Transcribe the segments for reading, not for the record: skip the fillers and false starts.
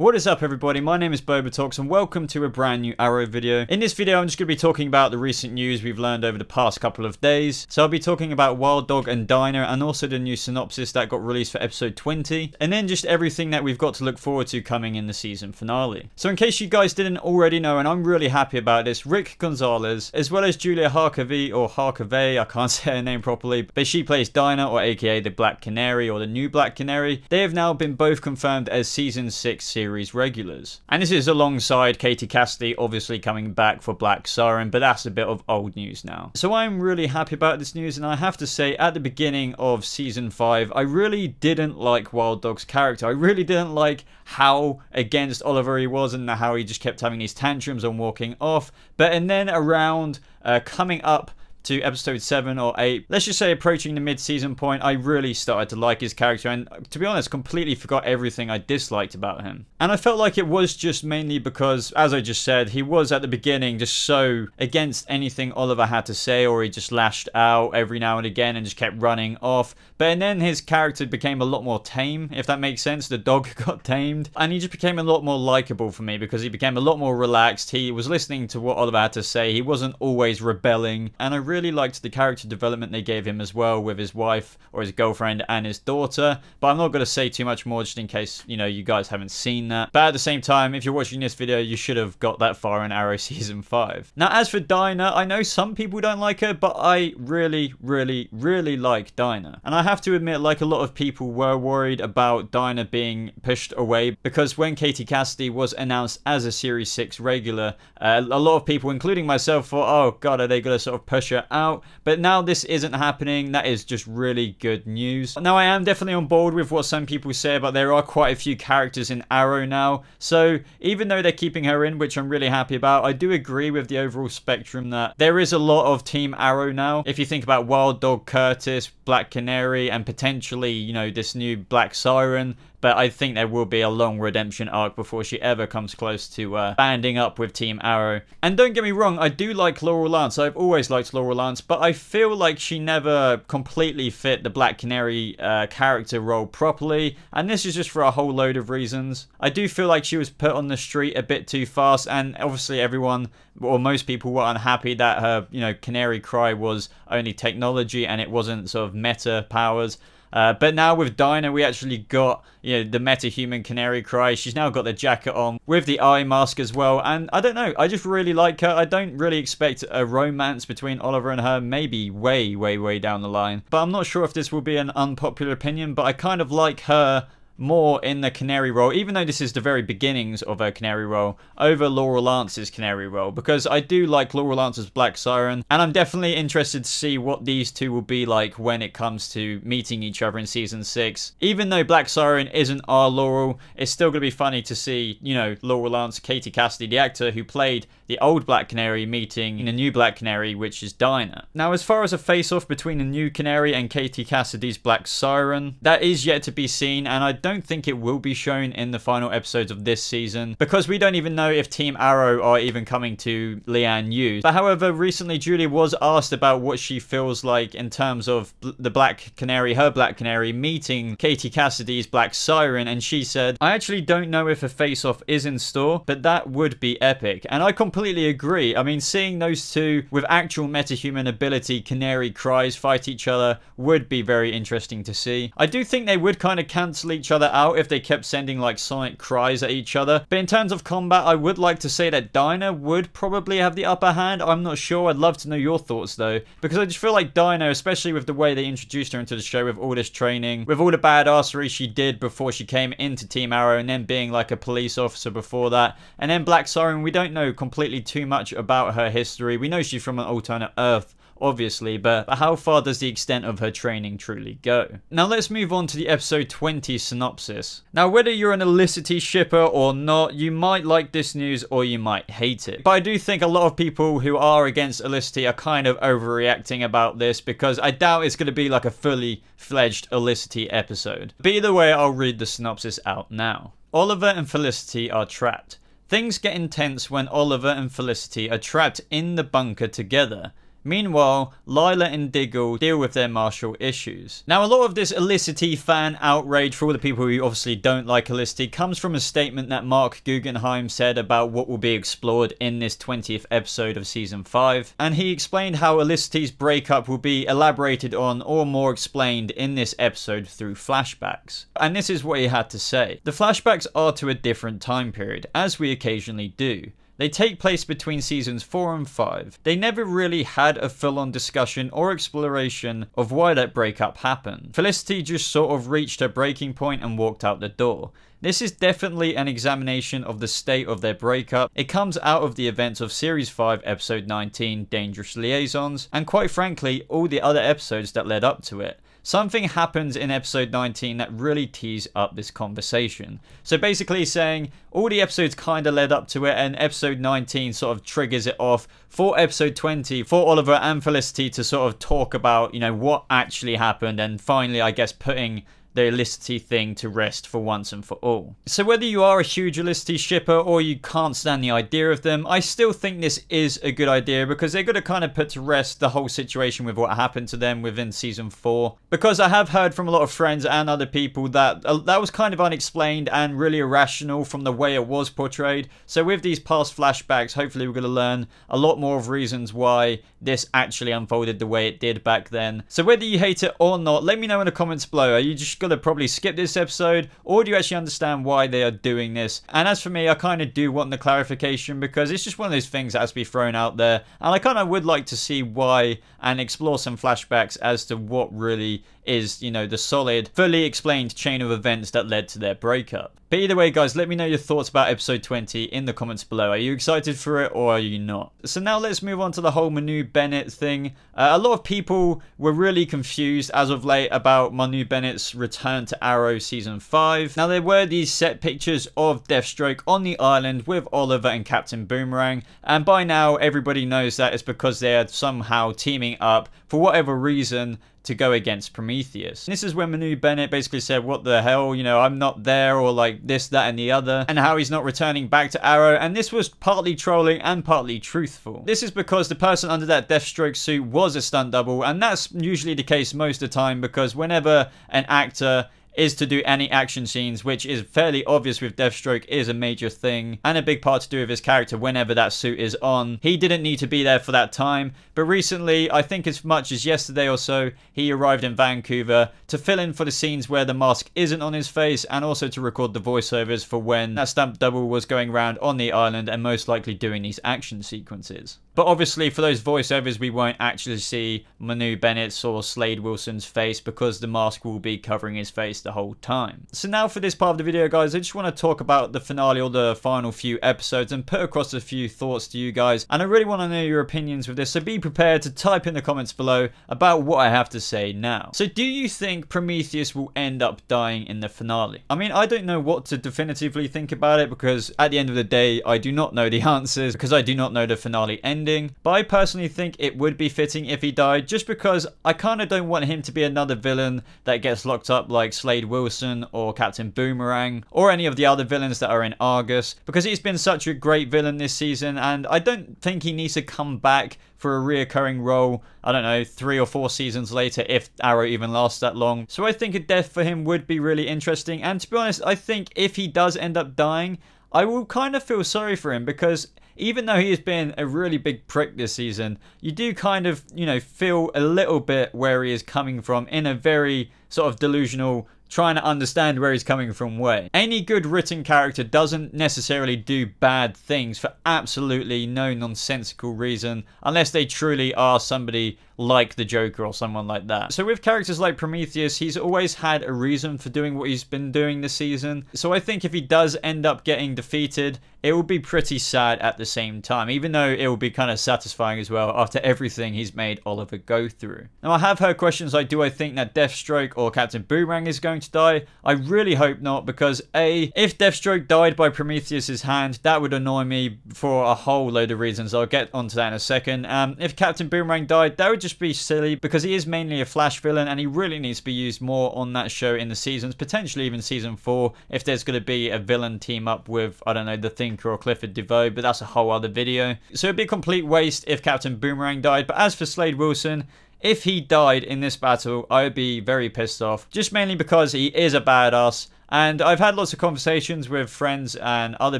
What is up everybody, my name is BobaTalks and welcome to a brand new Arrow video. In this video I'm just going to be talking about the recent news we've learned over the past couple of days. So I'll be talking about Wild Dog and Dinah and also the new synopsis that got released for episode 20. And then just everything that we've got to look forward to coming in the season finale. So in case you guys didn't already know, and I'm really happy about this, Rick Gonzalez as well as Julia Harkavy or Harkavy, I can't say her name properly, but she plays Dinah or aka the Black Canary or the new Black Canary. They have now been both confirmed as season 6 series regulars. And this is alongside Katie Cassidy obviously coming back for Black Siren, but that's a bit of old news now. So I'm really happy about this news, and I have to say at the beginning of season 5 I really didn't like Wild Dog's character. I really didn't like how against Oliver he was and how he just kept having these tantrums and walking off. And then around coming up to episode 7 or 8, let's just say approaching the mid-season point, I really started to like his character and, to be honest, completely forgot everything I disliked about him. And I felt like it was just mainly because, as I just said, he was at the beginning just so against anything Oliver had to say, or he just lashed out every now and again and just kept running off. And then his character became a lot more tame, if that makes sense. The dog got tamed and he just became a lot more likable for me because he became a lot more relaxed. He was listening to what Oliver had to say. He wasn't always rebelling, and I really liked the character development they gave him as well with his wife or his girlfriend and his daughter. But I'm not going to say too much more just in case, you know, you guys haven't seen that. But at the same time, if you're watching this video, you should have got that far in Arrow season 5. Now, as for Dinah, I know some people don't like her, but I really like Dinah. And I have to admit, like a lot of people were worried about Dinah being pushed away, because when Katie Cassidy was announced as a series 6 regular, a lot of people, including myself, thought, oh god, are they going to sort of push her out? But now this isn't happening. That is just really good news. Now I am definitely on board with what some people say, but there are quite a few characters in Arrow now, so even though they're keeping her in, which I'm really happy about, I do agree with the overall spectrum that there is a lot of Team Arrow now. If you think about Wild Dog, Curtis, Black Canary, and potentially, you know, this new Black Siren. But I think there will be a long redemption arc before she ever comes close to banding up with Team Arrow. And don't get me wrong, I do like Laurel Lance. I've always liked Laurel Lance, but I feel like she never completely fit the Black Canary character role properly. And this is just for a whole load of reasons. I do feel like she was put on the street a bit too fast, and obviously everyone, or most people, were unhappy that her, you know, Canary Cry was only technology and it wasn't sort of meta powers. But now with Dinah, we actually got, you know, the meta-human Canary Cry. She's now got the jacket on with the eye mask as well. And I don't know, I just really like her. I don't really expect a romance between Oliver and her, maybe way down the line. But I'm not sure if this will be an unpopular opinion, but I kind of like her more in the Canary role, even though this is the very beginnings of her Canary role, over Laurel Lance's Canary role, because I do like Laurel Lance's Black Siren, and I'm definitely interested to see what these two will be like when it comes to meeting each other in season 6. Even though Black Siren isn't our Laurel, it's still going to be funny to see, you know, Laurel Lance, Katie Cassidy, the actor who played the old Black Canary, meeting the new Black Canary, which is Dinah. Now, as far as a face-off between the new Canary and Katie Cassidy's Black Siren, that is yet to be seen, and I don't think it will be shown in the final episodes of this season, because we don't even know if Team Arrow are even coming to Lian Yu. But however, recently Julia was asked about what she feels like in terms of the Black Canary, her Black Canary, meeting Katie Cassidy's Black Siren, and she said, I actually don't know if a face-off is in store, but that would be epic. And I completely agree. I mean, seeing those two with actual metahuman ability Canary Cries fight each other would be very interesting to see. I do think they would kind of cancel each other out if they kept sending like sonic cries at each other. But in terms of combat, I would like to say that Dinah would probably have the upper hand. I'm not sure. I'd love to know your thoughts though, because I just feel like Dinah, especially with the way they introduced her into the show, with all this training, with all the badassery she did before she came into Team Arrow, and then being like a police officer before that, and then Black Siren, we don't know completely too much about her history. We know she's from an alternate Earth, obviously, but how far does the extent of her training truly go? Now let's move on to the episode 20 synopsis. Now, whether you're an Elicity shipper or not, you might like this news or you might hate it. But I do think a lot of people who are against Elicity are kind of overreacting about this, because I doubt it's going to be like a fully fledged Elicity episode. But either way, I'll read the synopsis out now. Oliver and Felicity are trapped. Things get intense when Oliver and Felicity are trapped in the bunker together. Meanwhile, Lila and Diggle deal with their martial issues. Now, a lot of this Elicity fan outrage for all the people who obviously don't like Elicity comes from a statement that Mark Guggenheim said about what will be explored in this 20th episode of Season 5. And he explained how Elicity's breakup will be elaborated on or more explained in this episode through flashbacks. And this is what he had to say. The flashbacks are to a different time period, as we occasionally do. They take place between seasons 4 and 5. They never really had a full-on discussion or exploration of why that breakup happened. Felicity just sort of reached her breaking point and walked out the door. This is definitely an examination of the state of their breakup. It comes out of the events of Series 5, Episode 19, Dangerous Liaisons, and quite frankly, all the other episodes that led up to it. Something happens in episode 19 that really tees up this conversation. So basically saying all the episodes kind of led up to it, and episode 19 sort of triggers it off for episode 20 for Oliver and Felicity to sort of talk about, you know, what actually happened, and finally, I guess, putting the Elicity thing to rest for once and for all. So whether you are a huge Elicity shipper or you can't stand the idea of them, I still think this is a good idea because they're going to kind of put to rest the whole situation with what happened to them within season 4. Because I have heard from a lot of friends and other people that that was kind of unexplained and really irrational from the way it was portrayed. So with these past flashbacks, hopefully we're going to learn a lot more of reasons why this actually unfolded the way it did back then. So whether you hate it or not, let me know in the comments below. Are you just gonna probably skip this episode, or do you actually understand why they are doing this? And as for me, I kind of do want the clarification because it's just one of those things that has to be thrown out there, and I kind of would like to see why and explore some flashbacks as to what really is, you know, the solid, fully explained chain of events that led to their breakup. But either way, guys, let me know your thoughts about episode 20 in the comments below. Are you excited for it or are you not? So now let's move on to the whole Manu Bennett thing. A lot of people were really confused as of late about Manu Bennett's return to Arrow Season 5. Now, there were these set pictures of Deathstroke on the island with Oliver and Captain Boomerang, and by now everybody knows that it's because they are somehow teaming up for whatever reason to go against Prometheus. This is when Manu Bennett basically said, what the hell, you know, I'm not there, or like this, that, and the other, and how he's not returning back to Arrow, and this was partly trolling and partly truthful. This is because the person under that Deathstroke suit was a stunt double, and that's usually the case most of the time, because whenever an actor is to do any action scenes, which is fairly obvious with Deathstroke, is a major thing and a big part to do with his character whenever that suit is on. He didn't need to be there for that time, but recently, I think as much as yesterday or so, he arrived in Vancouver to fill in for the scenes where the mask isn't on his face, and also to record the voiceovers for when that stunt double was going around on the island and most likely doing these action sequences. But obviously for those voiceovers we won't actually see Manu Bennett's or Slade Wilson's face because the mask will be covering his face the whole time. So now for this part of the video, guys, I just want to talk about the finale or the final few episodes and put across a few thoughts to you guys, and I really want to know your opinions with this, so be prepared to type in the comments below about what I have to say now. So do you think Prometheus will end up dying in the finale? I mean, I don't know what to definitively think about it because at the end of the day I do not know the answers because I do not know the finale ending. But I personally think it would be fitting if he died, just because I kind of don't want him to be another villain that gets locked up like Slade Wilson or Captain Boomerang or any of the other villains that are in Argus, because he's been such a great villain this season and I don't think he needs to come back for a reoccurring role, I don't know, 3 or 4 seasons later, if Arrow even lasts that long. So I think a death for him would be really interesting, and to be honest, I think if he does end up dying, I will kind of feel sorry for him, because even though he has been a really big prick this season, you do kind of, you know, feel a little bit where he is coming from in a very sort of delusional, trying to understand where he's coming from way. Any good written character doesn't necessarily do bad things for absolutely no nonsensical reason, unless they truly are somebody like the Joker or someone like that. So with characters like Prometheus, he's always had a reason for doing what he's been doing this season. So I think if he does end up getting defeated, it will be pretty sad at the same time, even though it will be kind of satisfying as well after everything he's made Oliver go through. Now, I have heard questions like, do I think that Deathstroke or Captain Boomerang is going to die? I really hope not, because A, if Deathstroke died by Prometheus's hand, that would annoy me for a whole load of reasons. I'll get onto that in a second. If Captain Boomerang died, that would just just be silly because he is mainly a Flash villain and he really needs to be used more on that show in the seasons, potentially even season 4 if there's going to be a villain team up with, I don't know, the Thinker or Clifford DeVoe, but that's a whole other video. So it'd be a complete waste if Captain Boomerang died. But as for Slade Wilson, if he died in this battle, I would be very pissed off, just mainly because he is a badass. And I've had lots of conversations with friends and other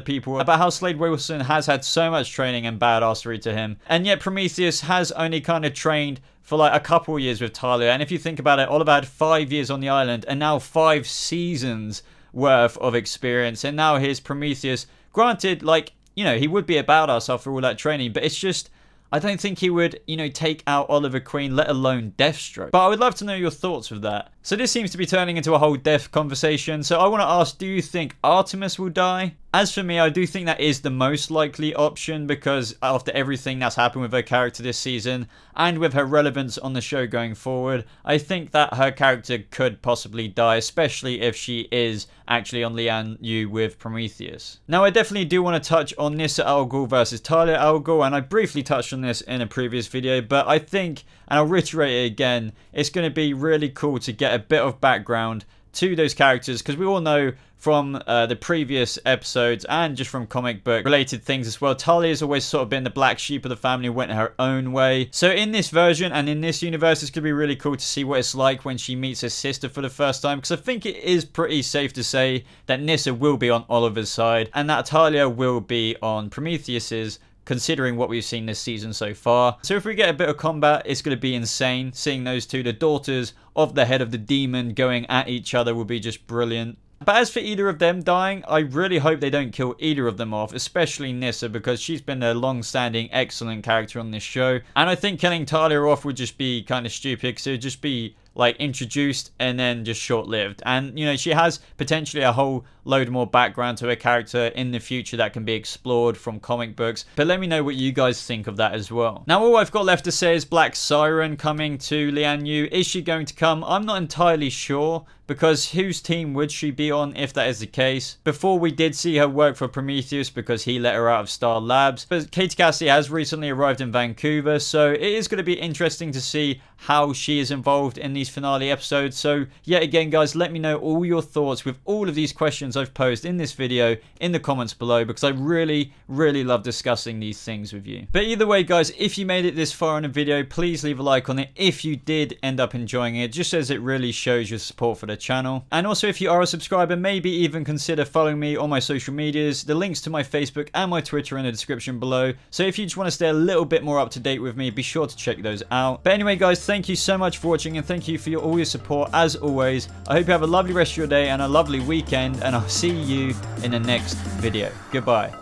people about how Slade Wilson has had so much training and badassery to him. And yet Prometheus has only kind of trained for like a couple years with Talia. And if you think about it, Oliver had 5 years on the island and now 5 seasons worth of experience. And now here's Prometheus. Granted, like, you know, he would be a badass after all that training, but it's just, I don't think he would, you know, take out Oliver Queen, let alone Deathstroke. But I would love to know your thoughts with that. So this seems to be turning into a whole death conversation. So I want to ask, do you think Artemis will die? As for me, I do think that is the most likely option because after everything that's happened with her character this season and with her relevance on the show going forward, I think that her character could possibly die, especially if she is actually on Lian Yu with Prometheus. Now, I definitely do want to touch on Nyssa Al Ghul versus Talia Al Ghul, and I briefly touched on this in a previous video, but I think, and I'll reiterate it again, it's going to be really cool to get a bit of background to those characters because we all know from the previous episodes and just from comic book related things as well, Talia has always sort of been the black sheep of the family, went her own way. So in this version and in this universe, it's going to be really cool to see what it's like when she meets her sister for the first time, because I think it is pretty safe to say that Nyssa will be on Oliver's side and that Talia will be on Prometheus's, considering what we've seen this season so far. So if we get a bit of combat, it's going to be insane. Seeing those two, the daughters of the head of the demon, going at each other will be just brilliant. But as for either of them dying, I really hope they don't kill either of them off, especially Nyssa, because she's been a long-standing, excellent character on this show. And I think killing Talia off would just be kind of stupid, because it would just be like introduced and then just short-lived. And you know, she has potentially a whole load more background to her character in the future that can be explored from comic books. But let me know what you guys think of that as well. Now all I've got left to say is Black Siren coming to Lian Yu. Is she going to come? I'm not entirely sure, because whose team would she be on if that is the case? Before, we did see her work for Prometheus because he let her out of Star Labs, but Katie Cassidy has recently arrived in Vancouver, so it is going to be interesting to see how she is involved in these finale episodes. So yet again guys, let me know all your thoughts with all of these questions I've posed in this video in the comments below, because I really love discussing these things with you. But either way guys, if you made it this far in the video, please leave a like on it if you did end up enjoying it, just as it really shows your support for the channel. And also, if you are a subscriber, maybe even consider following me on my social medias. The links to my Facebook and my Twitter are in the description below, so if you just want to stay a little bit more up to date with me, be sure to check those out. But anyway guys, thank you so much for watching, and thank you for all your support as always. I hope you have a lovely rest of your day and a lovely weekend, and I'll see you in the next video. Goodbye.